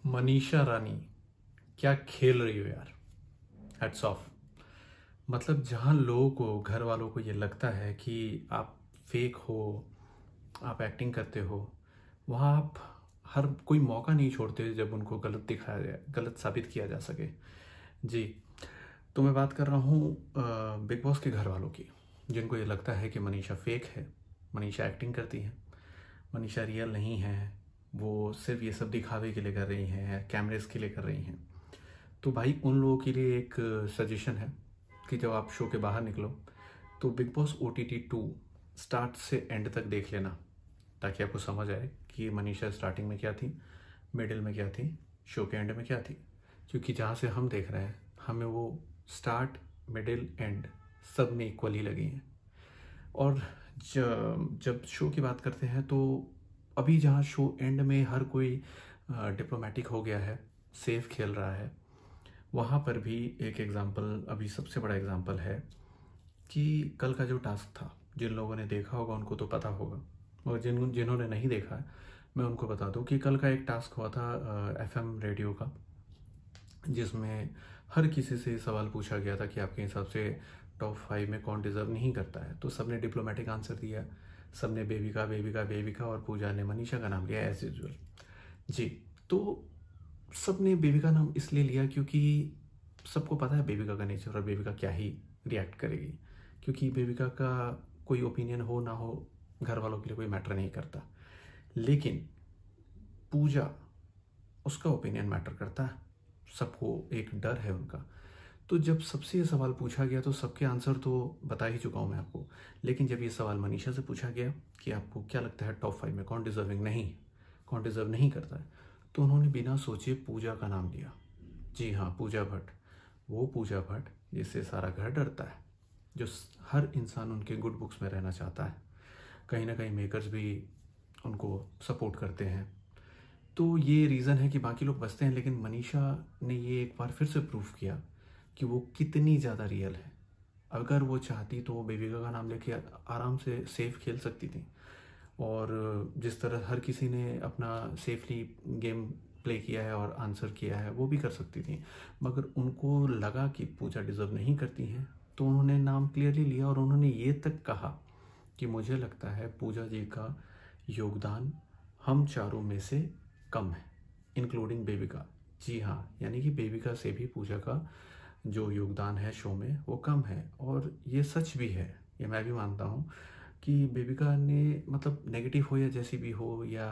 मनीषा रानी, क्या खेल रही हो यार। Hats off. मतलब जहाँ लोगों को, घर वालों को ये लगता है कि आप फेक हो, आप एक्टिंग करते हो, वहाँ आप हर कोई मौका नहीं छोड़ते जब उनको गलत दिखाया जाए, गलत साबित किया जा सके। जी। तो मैं बात कर रहा हूँ बिग बॉस के घर वालों की, जिनको ये लगता है कि मनीषा फेक है, मनीषा एक्टिंग करती है, मनीषा रियल नहीं है, वो सिर्फ ये सब दिखावे के लिए कर रही हैं, कैमरेस के लिए कर रही हैं। तो भाई उन लोगों के लिए एक सजेशन है कि जब आप शो के बाहर निकलो तो बिग बॉस OTT 2 स्टार्ट से एंड तक देख लेना, ताकि आपको समझ आए कि मनीषा स्टार्टिंग में क्या थी, मिडिल में क्या थी, शो के एंड में क्या थी। क्योंकि जहाँ से हम देख रहे हैं, हमें वो स्टार्ट, मिडिल, एंड सब में इक्वली लगी हैं। और जब शो की बात करते हैं तो अभी जहाँ शो एंड में हर कोई डिप्लोमेटिक हो गया है, सेफ खेल रहा है, वहाँ पर भी एक एग्ज़ाम्पल, अभी सबसे बड़ा एग्ज़ाम्पल है कि कल का जो टास्क था, जिन लोगों ने देखा होगा उनको तो पता होगा, और जिन्होंने नहीं देखा है मैं उनको बता दूं कि कल का एक टास्क हुआ था FM रेडियो का, जिसमें हर किसी से सवाल पूछा गया था कि आपके हिसाब से टॉप 5 में कौन डिज़र्व नहीं करता है। तो सबने डिप्लोमेटिक आंसर दिया, सबने बेबिका बेबिका बेबिका, और पूजा ने मनीषा का नाम लिया एज यूजल। जी। तो सबने बेबिका नाम इसलिए लिया क्योंकि सबको पता है बेबिका का नेचर और बेबिका क्या ही रिएक्ट करेगी, क्योंकि बेबिका का कोई ओपिनियन हो ना हो घर वालों के लिए कोई मैटर नहीं करता, लेकिन पूजा, उसका ओपिनियन मैटर करता है, सबको एक डर है उनका। तो जब सबसे ये सवाल पूछा गया तो सबके आंसर तो बता ही चुका हूँ मैं आपको, लेकिन जब ये सवाल मनीषा से पूछा गया कि आपको क्या लगता है टॉप 5 में कौन डिजर्विंग नहीं, कौन डिजर्व नहीं करता है, तो उन्होंने बिना सोचे पूजा का नाम लिया। जी हाँ, पूजा भट्ट, वो पूजा भट्ट जिससे सारा घर डरता है, जो हर इंसान उनके गुड बुक्स में रहना चाहता है, कहीं ना कहीं मेकर्स भी उनको सपोर्ट करते हैं। तो ये रीज़न है कि बाकी लोग बचते हैं, लेकिन मनीषा ने ये एक बार फिर से प्रूफ किया कि वो कितनी ज़्यादा रियल है। अगर वो चाहती तो वो बेबिका का नाम लेके आराम से सेफ खेल सकती थी, और जिस तरह हर किसी ने अपना सेफली गेम प्ले किया है और आंसर किया है वो भी कर सकती थी। मगर उनको लगा कि पूजा डिज़र्व नहीं करती हैं, तो उन्होंने नाम क्लियरली लिया, और उन्होंने ये तक कहा कि मुझे लगता है पूजा जी का योगदान हम चारों में से कम है, इंक्लूडिंग बेबिका। जी हाँ, यानी कि बेबिका से भी पूजा का जो योगदान है शो में वो कम है। और ये सच भी है, ये मैं भी मानता हूँ कि बेबिका ने, मतलब नेगेटिव हो या जैसी भी हो या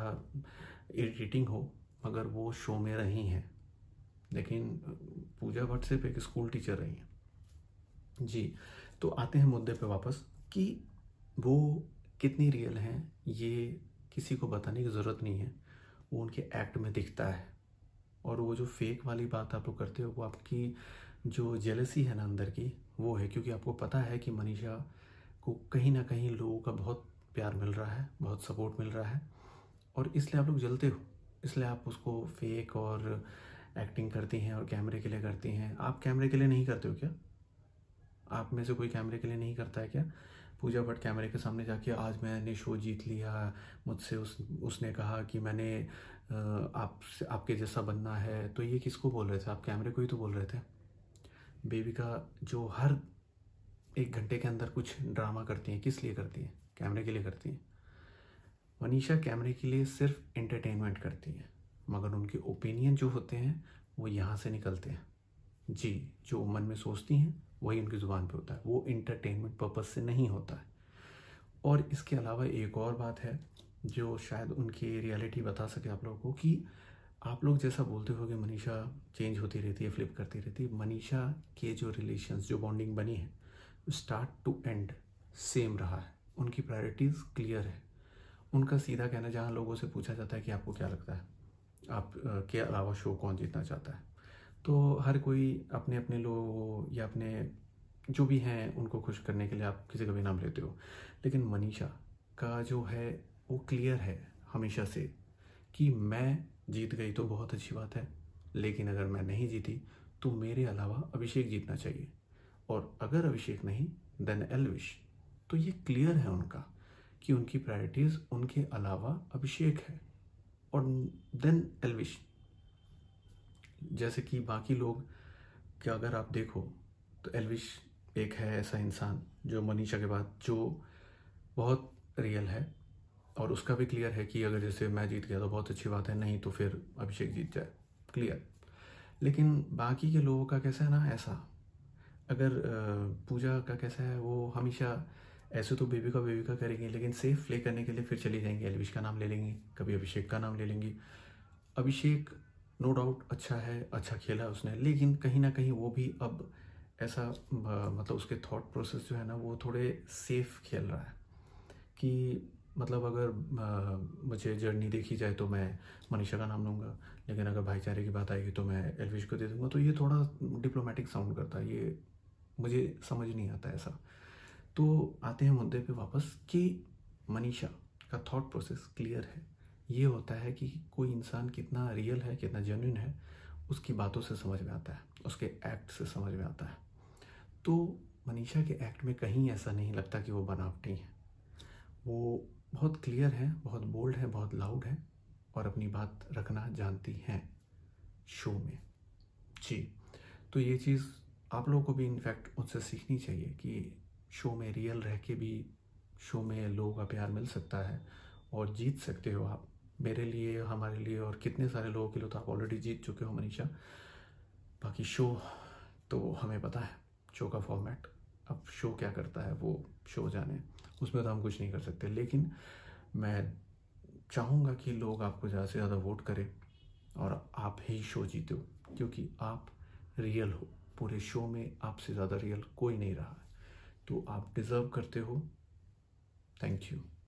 इरिटेटिंग हो, मगर वो शो में रही हैं। लेकिन पूजा भट्ट सिर्फ एक स्कूल टीचर रही हैं। जी। तो आते हैं मुद्दे पे वापस कि वो कितनी रियल हैं, ये किसी को बताने की ज़रूरत नहीं है, वो उनके एक्ट में दिखता है। और वो जो फेक वाली बात आप लोग करते हो, वो आपकी जो जेलसी है ना अंदर की, वो है, क्योंकि आपको पता है कि मनीषा को कहीं ना कहीं लोगों का बहुत प्यार मिल रहा है, बहुत सपोर्ट मिल रहा है, और इसलिए आप लोग जलते हो, इसलिए आप उसको फेक और एक्टिंग करती हैं और कैमरे के लिए करती हैं। आप कैमरे के लिए नहीं करते हो क्या? आप में से कोई कैमरे के लिए नहीं करता है क्या? पूजा भट्ट कैमरे के सामने जाके आज मैंने शो जीत लिया, मुझसे उसने कहा कि मैंने आपके जैसा बनना है, तो ये किसको बोल रहे थे? आप कैमरे को ही तो बोल रहे थे। बेबिका जो हर 1 घंटे के अंदर कुछ ड्रामा करती हैं, किस लिए करती हैं? कैमरे के लिए करती हैं। मनीषा कैमरे के लिए सिर्फ एंटरटेनमेंट करती हैं, मगर उनके ओपिनियन जो होते हैं वो यहाँ से निकलते हैं। जी, जो मन में सोचती हैं वही उनकी ज़ुबान पे होता है, वो इंटरटेनमेंट पर्पस से नहीं होता है। और इसके अलावा एक और बात है जो शायद उनकी रियलिटी बता सके आप लोगों को, कि आप लोग जैसा बोलते हो कि मनीषा चेंज होती रहती है, फ्लिप करती रहती है, मनीषा के जो रिलेशंस, जो बॉन्डिंग बनी है, स्टार्ट टू एंड सेम रहा है। उनकी प्रायोरिटीज़ क्लियर है। उनका सीधा कहना, जहाँ लोगों से पूछा जाता है कि आपको क्या लगता है, आप के अलावा शो कौन जीतना चाहता है, तो हर कोई अपने अपने लोग या अपने जो भी हैं उनको खुश करने के लिए आप किसी का भी नाम लेते हो। लेकिन मनीषा का जो है वो क्लियर है हमेशा से कि मैं जीत गई तो बहुत अच्छी बात है, लेकिन अगर मैं नहीं जीती तो मेरे अलावा अभिषेक जीतना चाहिए, और अगर अभिषेक नहीं देन एलविश। तो ये क्लियर है उनका कि उनकी प्रायोरिटीज़ उनके अलावा अभिषेक है और देन एलविश। जैसे कि बाकी लोग, कि अगर आप देखो तो एल्विश एक है ऐसा इंसान जो मनीषा के बाद जो बहुत रियल है, और उसका भी क्लियर है कि अगर जैसे मैं जीत गया तो बहुत अच्छी बात है, नहीं तो फिर अभिषेक जीत जाए, क्लियर। लेकिन बाकी के लोगों का कैसा है ना, ऐसा अगर पूजा का कैसा है, वो हमेशा ऐसे तो बेबी का करेंगे, लेकिन सेफ प्ले करने के लिए फिर चली जाएंगी, एल्विश का नाम ले लेंगी, कभी अभिषेक का नाम ले लेंगी। अभिषेक नो डाउट अच्छा है, अच्छा खेला उसने, लेकिन कहीं ना कहीं वो भी अब ऐसा मतलब उसके थॉट प्रोसेस जो है ना वो थोड़े सेफ खेल रहा है कि मतलब अगर मुझे जर्नी देखी जाए तो मैं मनीषा का नाम लूँगा, लेकिन अगर भाईचारे की बात आएगी तो मैं एल्विश को दे दूँगा। तो ये थोड़ा डिप्लोमेटिक साउंड करता है, ये मुझे समझ नहीं आता ऐसा। तो आते हैं मुद्दे पे वापस कि मनीषा का थॉट प्रोसेस क्लियर है। ये होता है कि कोई इंसान कितना रियल है, कितना जेन्युइन है, उसकी बातों से समझ में आता है, उसके एक्ट से समझ में आता है। तो मनीषा के एक्ट में कहीं ऐसा नहीं लगता कि वो बनावटी है। वो बहुत क्लियर है, बहुत बोल्ड है, बहुत लाउड है, और अपनी बात रखना जानती हैं शो में। जी, तो ये चीज़ आप लोगों को भी इनफैक्ट उनसे सीखनी चाहिए कि शो में रियल रह के भी शो में लोगों का प्यार मिल सकता है और जीत सकते हो आप। मेरे लिए, हमारे लिए और कितने सारे लोगों के लिए तो आप ऑलरेडी जीत चुके हो मनीषा। बाकी शो तो हमें पता है, शो का फॉर्मेट, अब शो क्या करता है वो शो जाने, उसमें तो हम कुछ नहीं कर सकते। लेकिन मैं चाहूँगा कि लोग आपको ज़्यादा से ज़्यादा वोट करें और आप ही शो जीतो, क्योंकि आप रियल हो। पूरे शो में आपसे ज़्यादा रियल कोई नहीं रहा है, तो आप डिज़र्व करते हो। Thank you.